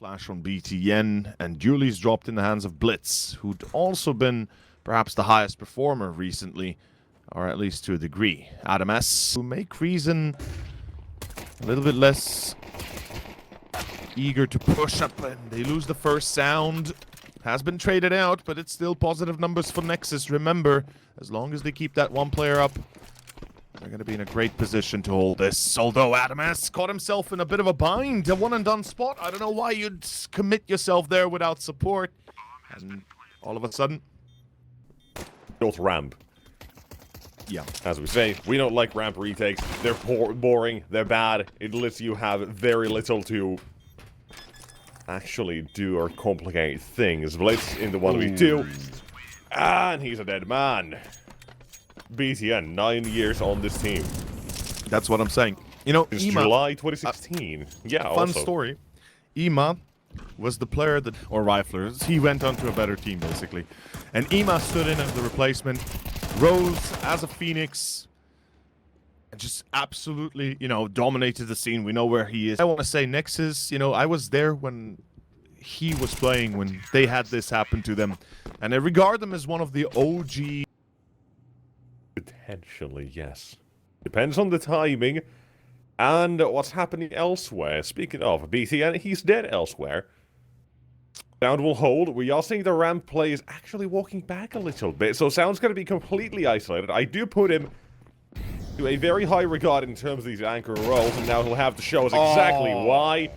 Flash on BTN, and Julie's dropped in the hands of Blitz, who'd also been perhaps the highest performer recently, or at least to a degree. Adam S, who make Reason a little bit less eager to push up, and they lose the first sound. Has been traded out, but it's still positive numbers for Nexus. Remember, as long as they keep that one player up, they're going to be in a great position to hold this. Although Adam S caught himself in a bit of a bind, a one-and-done spot. I don't know why you'd commit yourself there without support. And all of a sudden... Built ramp. Yeah. As we say, we don't like ramp retakes. They're boring, they're bad. It lets you have very little to actually do or complicate things. Blitz in the 1v2. And he's a dead man. BTN, 9 years on this team. That's what I'm saying. You know, Since Ema, July 2016. Yeah, fun also. story. Ema was the player that, or Riflers, he went on to a better team, basically. And Ema stood in as the replacement, rose as a Phoenix, and just absolutely, you know, dominated the scene. We know where he is. I want to say Nexus, you know, I was there when he was playing, when they had this happen to them. And I regard them as one of the OG... Potentially, yes. Depends on the timing and what's happening elsewhere. Speaking of BTN, he's dead elsewhere. Sound will hold. We are seeing the ramp play is actually walking back a little bit, so Sound's going to be completely isolated. I do put him to a very high regard in terms of these anchor roles, and now he'll have to show us exactly why.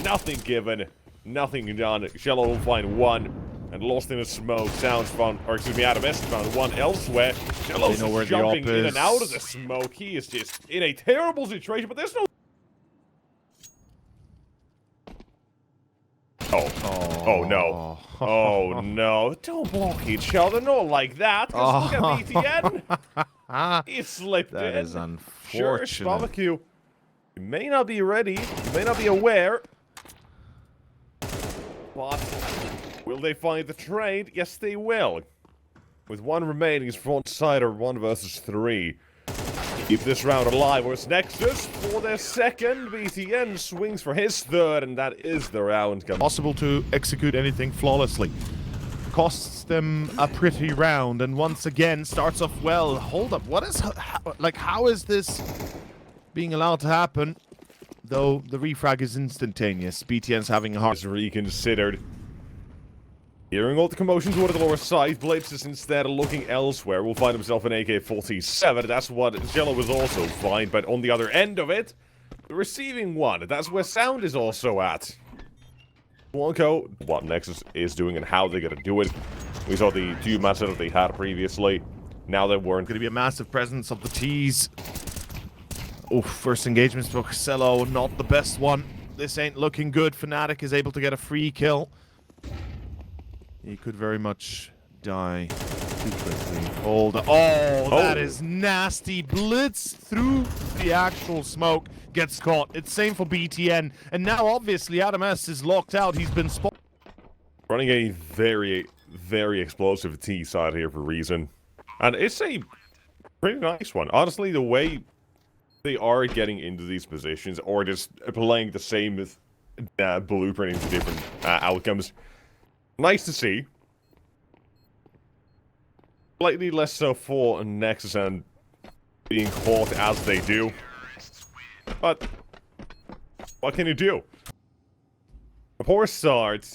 Nothing given, nothing done. HiGHLiGHTS will find one. And lost in a smoke. Sounds found, or excuse me, Adam S found one elsewhere. HiGHLiGHTS is jumping in and out of the smoke. He is just in a terrible situation, but there's no... Oh no. Oh no. Don't block each other, not like that. Just look at BTN. He slipped in. That is unfortunate. Sure, barbecue. You may not be ready. You may not be aware. But... will they find the trade? Yes, they will. With one remaining, front side or 1 versus 3. Keep this round alive. Where's Nexus for their second? BTN swings for his third, and that is the round. Possible to execute anything flawlessly. Costs them a pretty round, and once again starts off well. Hold up, what is how is this being allowed to happen? Though the refrag is instantaneous. BTN's having a hard... reconsidered. Hearing all the commotion toward the lower side, Blitz is instead looking elsewhere. Will find himself an AK-47. That's what HiGHLiGHTS was also fine, but on the other end of it, the receiving one. That's where Sound is also at. Blanco, what Nexus is doing and how they're gonna do it. We saw the 2 matches that they had previously. Now they weren't. Gonna be a massive presence of the T's. Oh, first engagements for HiGHLiGHTS, not the best one. This ain't looking good. Fnatic is able to get a free kill. He could very much die too quickly. Hold on. Oh, that is nasty. Blitz through the actual smoke. Gets caught. It's same for BTN. And now, obviously, Adam S is locked out. He's been spotted. Running a very, very explosive T side here for Reason. And it's a pretty nice one. Honestly, the way they are getting into these positions, or just playing the same blueprint into different outcomes, nice to see. Slightly less so for Nexus and being caught as they do. But what can you do? A poor start.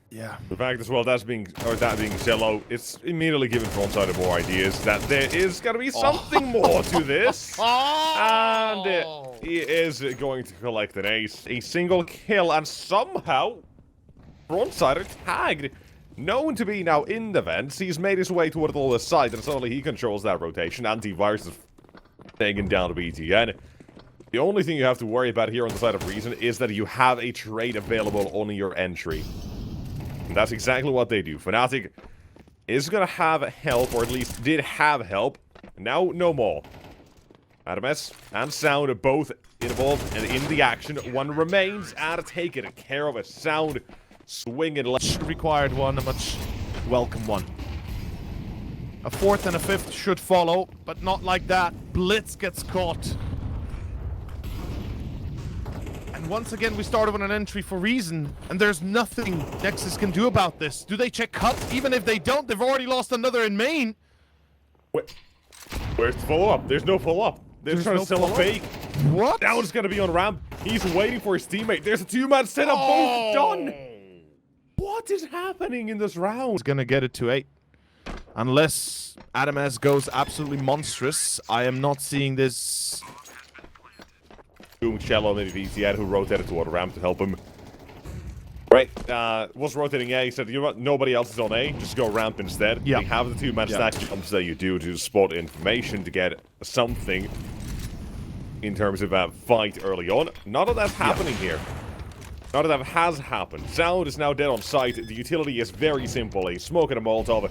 Yeah. The fact as well that being HiGHLiGHTS, it's immediately given frontside more ideas that there is gonna be something more to this. And he is going to collect an ace. A single kill, and somehow Frontsider tagged, known to be now in the vents. He's made his way toward the lower side, and suddenly he controls that rotation. Antivirus is taking down the BTN. The only thing you have to worry about here on the side of Reason is that you have a trade available on your entry. And that's exactly what they do. Fnatic is going to have help, or at least did have help. Now, no more. Adam S and Sound are both involved and in the action. One remains, and taking care of it. Sound swinging left. Required one, a much welcome one. A 4th and a 5th should follow, but not like that. Blitz gets caught. And once again, we started with an entry for Reason, and there's nothing Nexus can do about this. Do they check cut? Even if they don't, they've already lost another in main. Where's the follow-up? There's no follow-up. They're trying to sell a fake. What? Now it's going to be on ramp. He's waiting for his teammate. There's a two-man setup. Both done. What is happening in this round? He's going to get it to 8. Unless Adam S goes absolutely monstrous, I am not seeing this. Boom, Shallow, maybe VTN, who rotated toward ramp to help him. Right, was rotating A, he said, you know what, nobody else is on A, just go ramp instead. Yeah. They have the two-man stack jumps that you do to spot information to get something in terms of a fight early on. None of that's happening here. None of that has happened. Sound is now dead on site. The utility is very simple. A smoke and a Molotov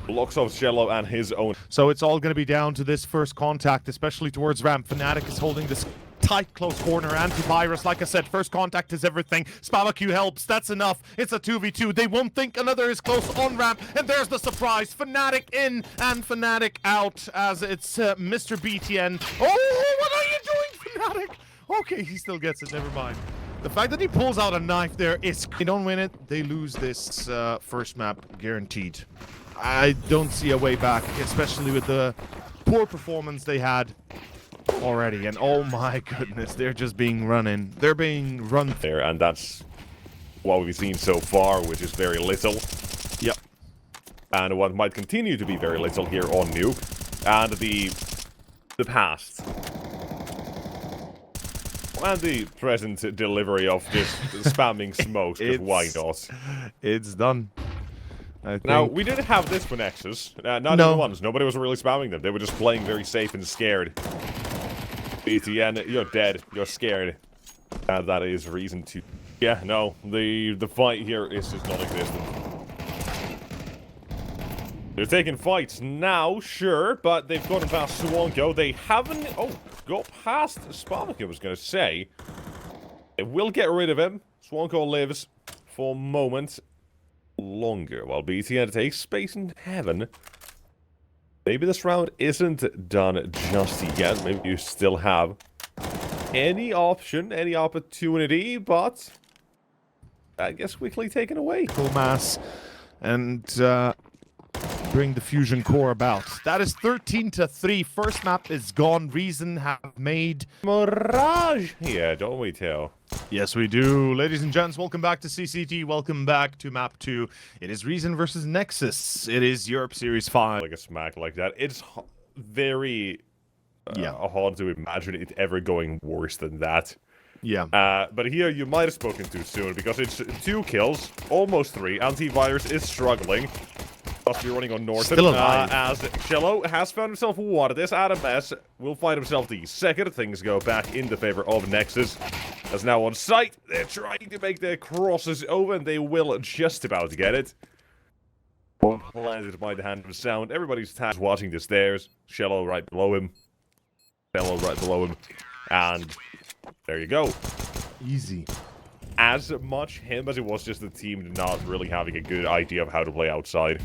blocks off Shello and his own. So it's all going to be down to this first contact, especially towards ramp. Fnatic is holding this tight, close corner. Antivirus, like I said, first contact is everything. SpavaQ helps. That's enough. It's a 2v2. They won't think another is close on ramp. And there's the surprise. Fnatic in and Fnatic out as it's Mr. BTN. Oh, what are you doing, Fnatic? Okay, he still gets it. Never mind. The fact that he pulls out a knife there is... They don't win it, they lose this first map, guaranteed. I don't see a way back, especially with the poor performance they had already. And oh my goodness, they're just being run in. They're being run there, and that's what we've seen so far, which is very little. Yep. And what might continue to be very little here on Nuke. And the past. And the present delivery of this spamming smokes, because why not? It's done. Now, we didn't have this for Nexus. Not even once. Nobody was really spamming them. They were just playing very safe and scared. BTN, you're dead. You're scared. And that is reason to... Yeah, no. The fight here is just non-existent. They're taking fights now, sure, but they've gotten past Swanko. They haven't... Oh, got past SpavaQ, I was going to say. They will get rid of him. Swanko lives for a moment longer, while BTN takes space in heaven. Maybe this round isn't done just yet. Maybe you still have any option, any opportunity, but I guess quickly taken away. Full mass and bring the fusion core about. That is 13-3. First map is gone. Reason have made Mirage. Yeah, don't we tell? Yes, we do. Ladies and gents, welcome back to CCT. Welcome back to map 2. It is Reason versus Nexus. It is Europe Series 5. Like a smack like that. It's very hard to imagine it ever going worse than that. Yeah. But here you might have spoken too soon, because it's 2 kills, almost 3. Antivirus is struggling. Must be running on North. Still alive. As Shello has found himself one. This Adam S will find himself the second. Things go back in the favor of Nexus. As now on site, they're trying to make their crosses over, and they will just about get it. Planted by the hand of sound. Everybody's watching the stairs. Shello right below him. Shello right below him. And there you go. Easy. As much him as it was just the team not really having a good idea of how to play outside.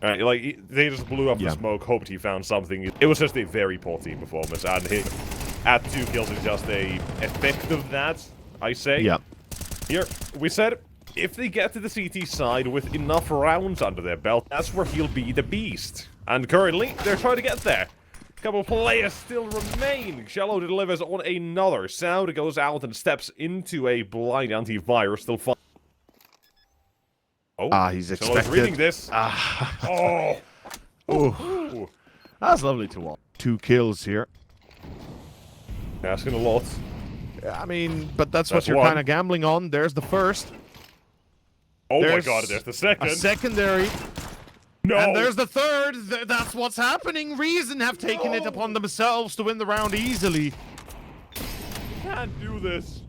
Like, they just blew up the smoke, hoped he found something. It was just a very poor team performance, and him at 2 kills is just a effect of that, I say. Yeah. Here, we said, if they get to the CT side with enough rounds under their belt, that's where he'll be the beast. And currently, they're trying to get there. Couple players still remain. Shello delivers on another. Sound goes out and steps into a blind antivirus. Still fun. Oh, he's Shello's expected. reading this. Oh. Ooh. That's lovely to watch. 2 kills here. Asking a lot. I mean, but that's what you're kind of gambling on. There's the first. Oh my god, there's the second. A secondary. No. And there's the third. That's what's happening. Reason have taken it upon themselves to win the round easily. Can't do this.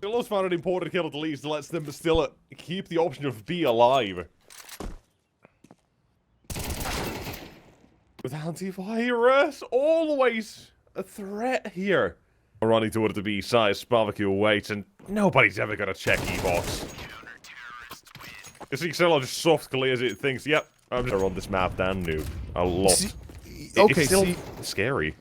Shello's found an important kill at least. Lets them still keep the option of be alive. With antivirus, always a threat here. Running toward the B side, SpavaQ waits, and nobody's ever gonna check E-box. You see Shello just soft clears it, thinks, yep, I'm just on this map, Dan knew. A lot. Okay, it's still scary.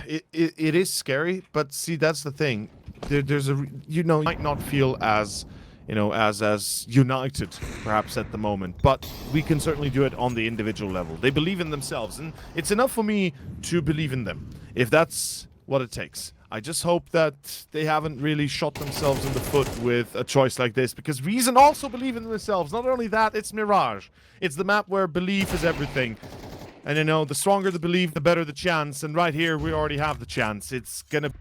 it is scary, but see, that's the thing. There's a, you know, you might not feel as, you know, as united perhaps at the moment, but we can certainly do it on the individual level. They believe in themselves, and it's enough for me to believe in them, if that's what it takes. I just hope that they haven't really shot themselves in the foot with a choice like this, because Reason also believe in themselves. Not only that, it's Mirage. It's the map where belief is everything. And you know, the stronger the belief, the better the chance. And right here, we already have the chance. It's gonna...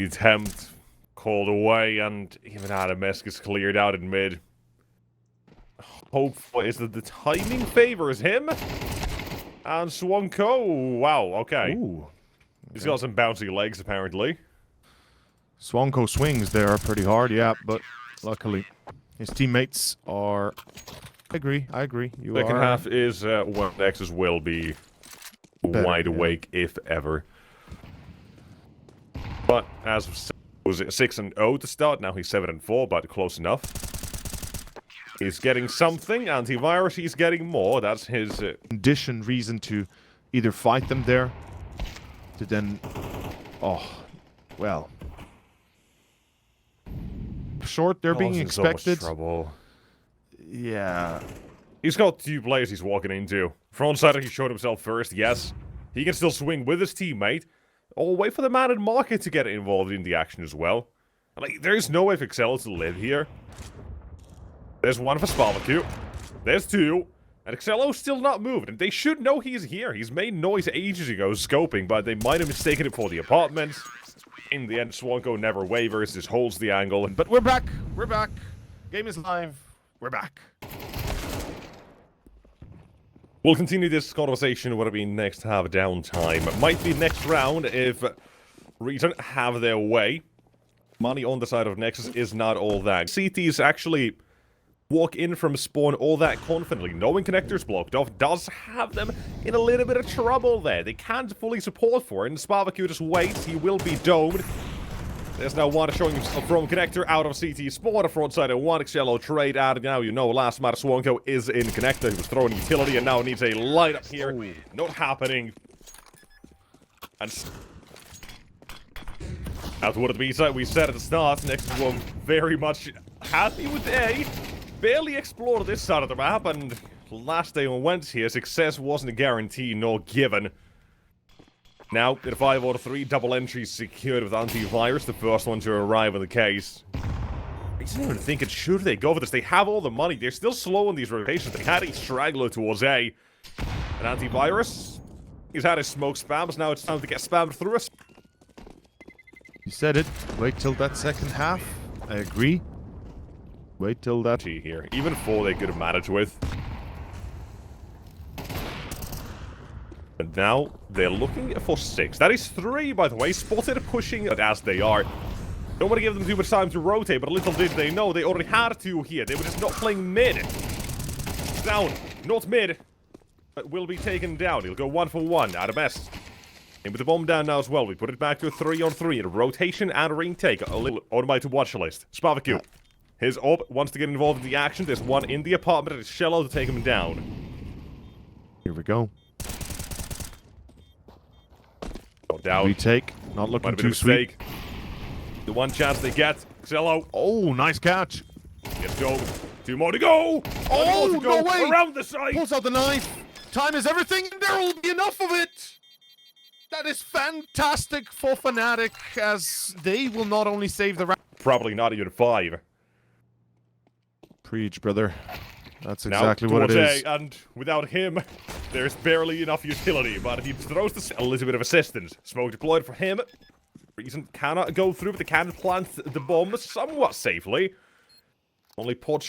Attempt called away, and even HiGHLiGHTS is cleared out in mid. Hopeful is that the timing favors him. And Swanko, wow, okay. Ooh. He's got some bouncy legs, apparently. Swanko swings there pretty hard, yeah, but luckily his teammates are... I agree. Second half is when Nexus will be wide awake, if ever. But as was it 6-0 to start, now he's 7-4, but close enough. He's getting something, antivirus, he's getting more, that's his... Condition Reason to either fight them there, to then... Oh, well... Short, they're being expected. So much trouble. Yeah. He's got 2 players he's walking into. Frontsider, he showed himself first, yes. He can still swing with his teammate. Or wait for the man in market to get involved in the action as well. Like, there's no way for HiGHLiGHTS to live here. There's one for Spavaku. There's 2. And HiGHLiGHTS still not moved. And they should know he's here. He's made noise ages ago scoping, but they might have mistaken it for the apartment. In the end, Swanko never wavers, just holds the angle. But we're back. We're back. Game is live. We're back. We'll continue this conversation when we next have downtime. Might be next round if Reason have their way. Money on the side of Nexus is not all that. CTs actually walk in from spawn all that confidently, knowing connectors blocked off does have them in a little bit of trouble there. They can't fully support for it, and Spavaku just waits. He will be domed. There's now one showing himself from connector out of CT spawn, a frontside and one HiGHLiGHTS trade, and now you know last matter Swanko is in connector. He was throwing utility and now needs a light up here. Oh. Not happening. And as what we said at the start, Nexus was very much happy with A. Barely explored this side of the map, and last day on went here, success wasn't a guarantee nor given. Now, in 5 out of 3, double entries secured with antivirus, the first one to arrive in the case. I didn't even think it should they go for this. They have all the money. They're still slow on these rotations. They had a straggler towards A. An antivirus. He's had his smoke spams. Now it's time to get spammed through us. You said it. Wait till that second half. I agree. Wait till that... Here. Even 4 they could have managed with. And now, they're looking for 6. That is 3, by the way. Spotted pushing as they are. Don't want to give them too much time to rotate, but little did they know they already had 2 here. They were just not playing mid. Down. Not mid. But will be taken down. He'll go 1 for 1. Out of best. And with the bomb down now as well, we put it back to a 3-on-3 in a rotation and a ring take. A little automated watch list. Spavaku. His op wants to get involved in the action. There's one in the apartment. It's HiGHLiGHTS to take him down. Here we go. Down. Retake. Not looking too sweet. The one chance they get. HiGHLiGHTS. Oh, nice catch. Let's go. 2 more to go. Oh, to go. No way. Around the side. Pulls out the knife. Time is everything, and there will be enough of it. That is fantastic for Fnatic, as they will not only save the round. Probably not even 5. Preach, brother. That's exactly what it is. And without him, there's barely enough utility, but he throws a little bit of assistance. Smoke deployed for him. Reason cannot go through, but they can plant the bomb somewhat safely. Only pot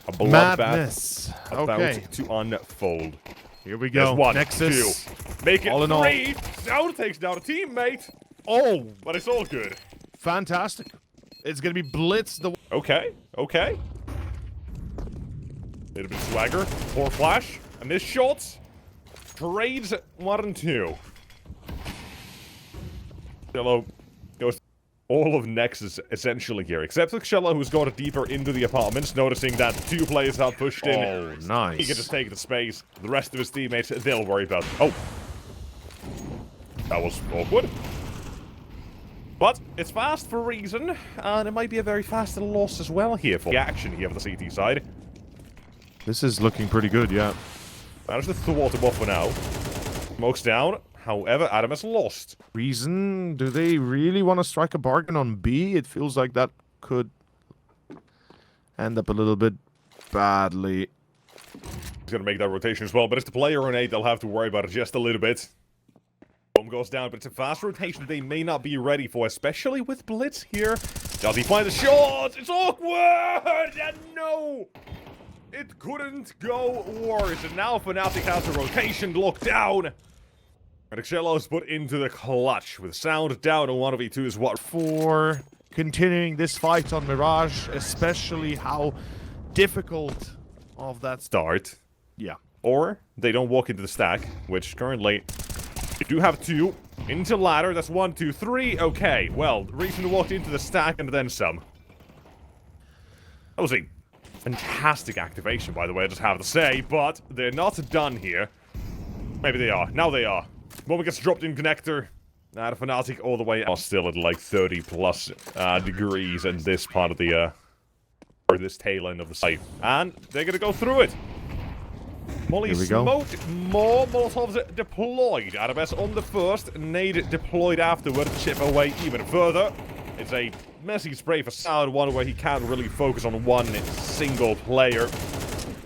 a bloodbath about to unfold. Here we go. There's 1, Nexus. 2. Make it all in 3. Down takes down a teammate. Oh, but it's all good. Fantastic. It's gonna be blitz the... Okay. Little bit of swagger. Poor flash. And this shot. Trades 1 and 2. HiGHLiGHTS goes all of Nexus essentially here, except for HiGHLiGHTS, who's gone deeper into the apartments, noticing that 2 players have pushed in. Oh, nice. He can just take the space. The rest of his teammates, they'll worry about. Oh. That was awkward. But it's fast for a reason, and it might be a very fast loss as well here for the action here on the CT side. This is looking pretty good, yeah. Managed to thwart him off for now. Smoke's down. However, Adam has lost. Reason, do they really want to strike a bargain on B? It feels like that could end up a little bit badly. He's going to make that rotation as well, but it's the player on 8, they'll have to worry about it just a little bit. Bomb goes down, but it's a fast rotation they may not be ready for, especially with Blitz here. Does he find the shot? It's awkward! And no! It couldn't go worse. And now Fnatic has a rotation locked down. And HiGHLiGHTS put into the clutch with sound down on 1v2 is what For continuing this fight on Mirage, especially how difficult of that start. Yeah. Or they don't walk into the stack, which currently you do have 2 into ladder. That's 1, 2, 3. Okay, well, Reason walked into the stack and then some. That was a fantastic activation, by the way, I just have to say, but they're not done here. Maybe they are. Now they are. Moment gets dropped in connector. Out of Fnatic all the way out. Still at like 30 plus degrees in this part of the, or this tail end of the site. And they're gonna go through it. Molly smoked, more Molotovs deployed. Adams on the first, nade deployed afterward to chip away even further. It's a messy spray for Sound, one where he can't really focus on one single player.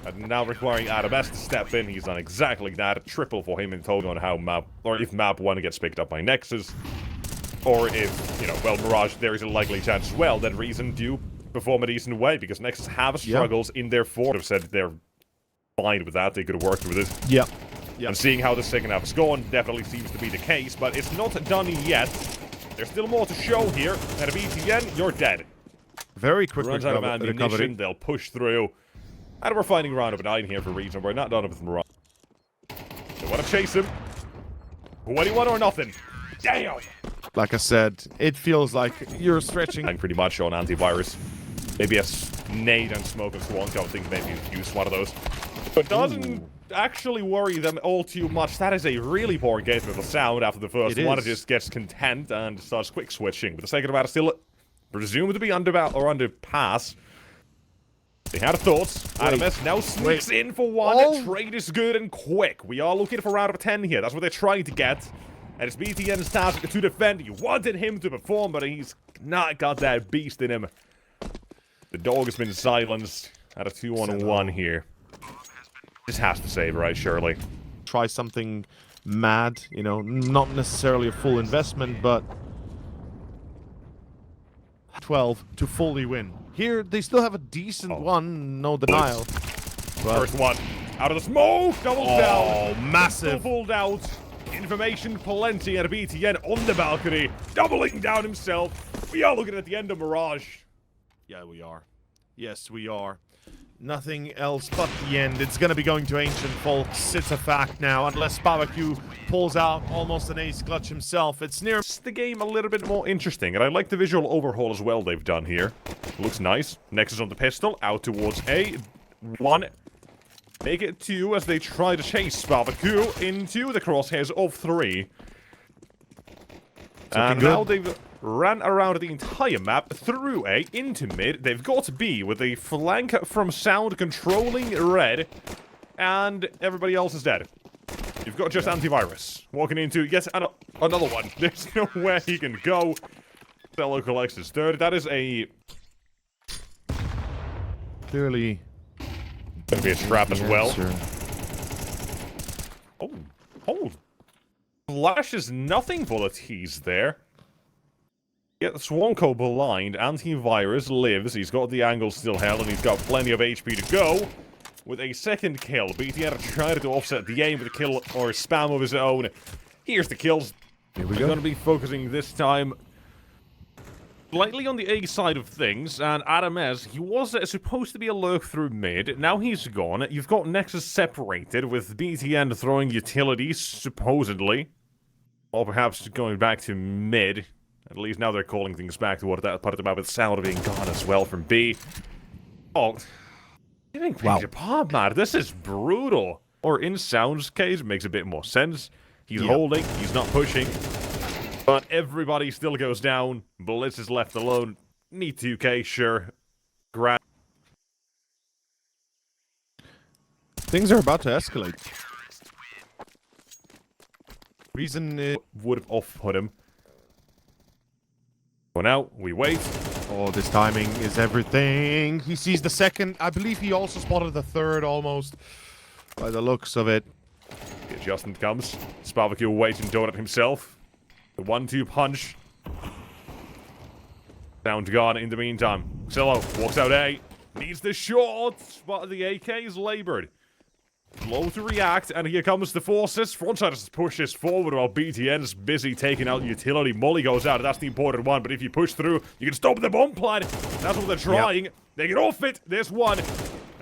And now requiring Adams to step in, he's done exactly that. A triple for him in total on how map, or if map 1 gets picked up by Nexus. Or if, you know, well, Mirage, there is a likely chance as well that Reason do perform a decent way, because Nexus have struggles in their fort. Have said they're fine with that, they could have worked with it. Yeah. And seeing how the second half has gone definitely seems to be the case, but it's not done yet. There's still more to show here. And if BTN, you're dead. Very quick runs out of ammunition, they'll push through. And we're finding round of 9 here for Reason. We're not done with Mirage. They want to chase him. 21 or nothing. Damn! Like I said, it feels like you're stretching. And pretty much on antivirus. Maybe a nade and smoke and Swan. I don't think maybe use one of those. But doesn't actually worry them all too much. That is a really poor engagement of Sound after the first one. It just gets content and starts quick switching. But the second battle still presumed to be under pass. They had thoughts. Adams now sneaks in for one. Trade is good and quick. We are looking for round of 10 here. That's what they're trying to get. And it's BTN's task to defend. You wanted him to perform, but he's not got that beast in him. The dog has been silenced at a 2-on-1 here. Just has to save, right, surely. Try something mad, you know, not necessarily a full investment, but 12 to fully win. Here, they still have a decent one, no denial. First one, out of the smoke, doubles down. Oh, massive. Pulled out. Information plenty at a BTN on the balcony, doubling down himself. We are looking at the end of Mirage. Yeah, we are. Yes, we are. Nothing else but the end. It's going to be going to Ancient Folks. It's a fact now. Unless Barbecue pulls out almost an ace clutch himself. It's near the game a little bit more interesting. And I like the visual overhaul as well they've done here. Looks nice. Nexus on the pistol. Out towards A. 1. Make it 2 as they try to chase Barbecue into the crosshairs of 3. And now they've ran around the entire map through A into mid. They've got B with a flank from Sound controlling red. And everybody else is dead. You've got just antivirus. Walking into yet another one. There's nowhere he can go. Fellow collects his third. That is a... clearly... gonna be a trap as well. Oh. Flash is nothing for the tease there. Get Swanko blind. Antivirus lives. He's got the angle still held, and he's got plenty of HP to go. With a second kill, BTN tried to offset the aim with a kill or a spam of his own. Here's the kills. Here we go. We're going to be focusing this time slightly on the A side of things, and Adams, he was supposed to be a lurk through mid. Now he's gone. You've got Nexus separated, with BTN throwing utilities, supposedly. Or perhaps going back to mid. At least now they're calling things back to what that part of the map with Sound being gone as well from B. Oh, getting picked apart, man. This is brutal. Or in Sound's case, makes a bit more sense. He's holding, he's not pushing. But everybody still goes down. Blitz is left alone. Need 2k, sure. Grand. Things are about to escalate. Reason it would have off-put him. So now, we wait. Oh, this timing is everything. He sees the second. I believe he also spotted the third almost. By the looks of it. The adjustment comes. Sparvacue waiting donut himself. The 1-2 punch. Down to guard in the meantime. Xillo walks out A. Needs the shot, but the AK is labored. Slow to react, and here comes the forces. Frontside pushes forward while BTN's busy taking out utility. Molly goes out, that's the important one, but if you push through, you can stop the bomb plan. That's what they're trying. Yep. They get off it. There's one.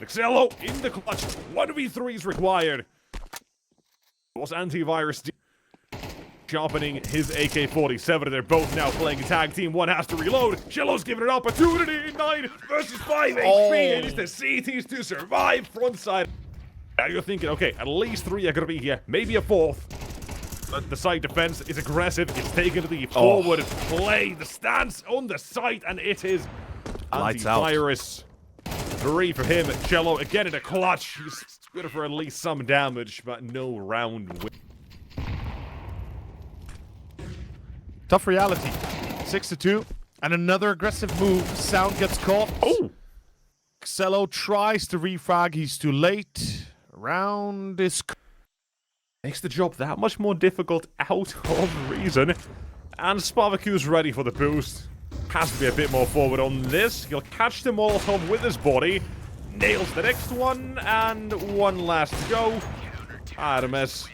Xillo in the clutch. 1v3 is required. What's antivirus sharpening his AK-47. They're both now playing a tag team. One has to reload. Xillo's giving an opportunity. 9 versus 5 HP. It is the CTs to survive. Frontside. Now you're thinking, okay, at least 3 are going to be here. Maybe a 4th. But the side defense is aggressive. It's taken to the forward play. The stance on the site, and it is lights out. Antivirus. 3 for him. Xillo again in a clutch. He's good for at least some damage, but no round win. Tough reality. 6-2. And another aggressive move. Sound gets caught. Oh! Xillo tries to refrag. He's too late. Round is... Makes the job that much more difficult out of reason. And Sparvacue's ready for the boost. Has to be a bit more forward on this. He'll catch the Molotov with his body. Nails the next one. And one last to go. HiGHLiGHTS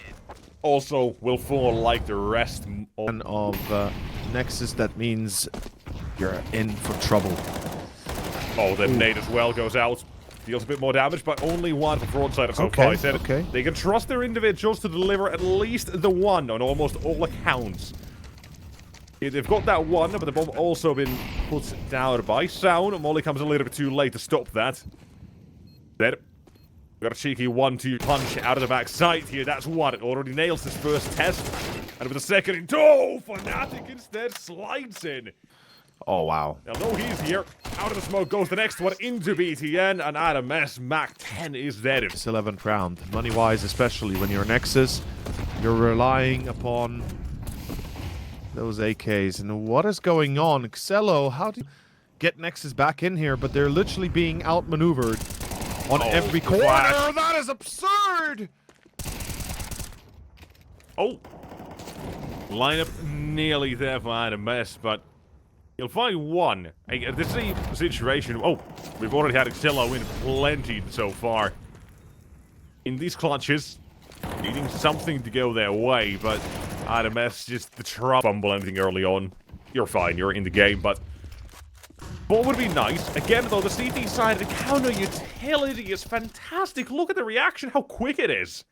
also will fall like the rest of Nexus. That means you're in for trouble. Oh, the nade as well goes out. Deals a bit more damage, but only one for Frontside so far. I said they can trust their individuals to deliver at least the one on almost all accounts. They've got that one, but the bomb also been put down by Sound. Molly comes a little bit too late to stop that. There. Got a cheeky 1-2 punch out of the backside here. That's one. It already nails his first test. And with the second in tow, Fnatic instead slides in. Oh, wow. Now, no, he's here. Out of the smoke goes the next one into BTN, and HiGHLiGHTS Mac 10 is dead. It's 11th round. Money-wise, especially when you're Nexus, you're relying upon those AKs. And what is going on? Xillo, how do you get Nexus back in here? But they're literally being outmaneuvered on every corner. Flash. That is absurd! Oh. Lineup nearly there for HiGHLiGHTS, but you'll find one. This is a situation. Oh, we've already had Xillo in plenty so far. In these clutches, needing something to go their way, but HiGHLiGHTS just the trap fumble anything early on. You're fine, you're in the game, but what would be nice, again though, the CT side, the counter utility is fantastic. Look at the reaction, how quick it is.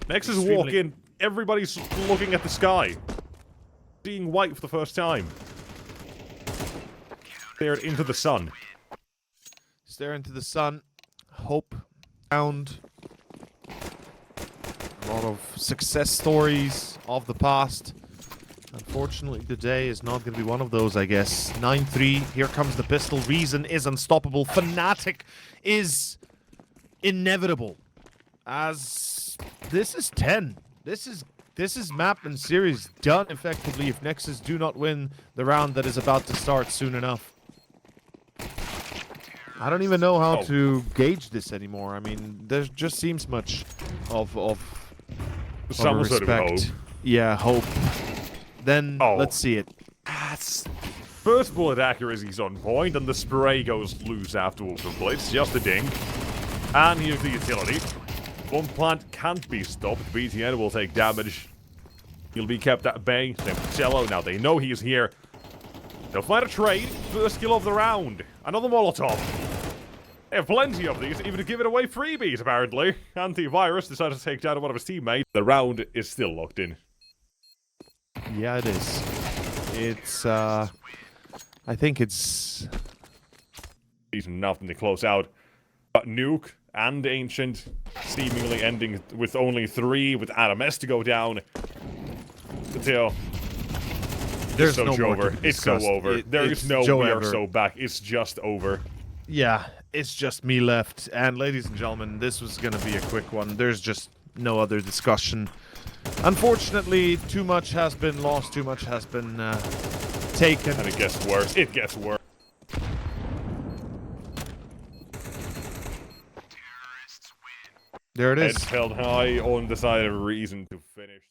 Nexus walk in, everybody's looking at the sky. Seeing white for the first time. Stared into the sun. Stare into the sun. Hope. Found. A lot of success stories of the past. Unfortunately, today is not going to be one of those, I guess. 9-3. Here comes the pistol. Reason is unstoppable. Fnatic is inevitable. As this is 10. This is map and series done effectively if Nexus do not win the round that is about to start soon enough. I don't even know how to gauge this anymore. I mean, there just seems much of some respect. sort of hope. Yeah, hope. Then let's see it. First bullet accuracy is on point, and the spray goes loose afterwards from Blitz. Just a ding. And here's the utility. Bomb plant can't be stopped. BTN will take damage. He'll be kept at bay. Same with Xillo. Now they know he is here. They'll find a trade. First kill of the round. Another Molotov. They have plenty of these, even to give it away freebies, apparently. Antivirus decided to take down one of his teammates. The round is still locked in. Yeah, it is. It's, I think it's... He's nothing to close out. But Nuke and Ancient seemingly ending with only 3, with HiGHLiGHTS to go down. Theo. There's so no more over. to be It's so discussed. over. There It's is no Joe we are ever. so back. It's just over. Yeah, it's just me left. And ladies and gentlemen, this was going to be a quick one. There's just no other discussion. Unfortunately, too much has been lost. Too much has been taken. And it gets worse. It gets worse. There it is. Heads held high, undecided reason to finish.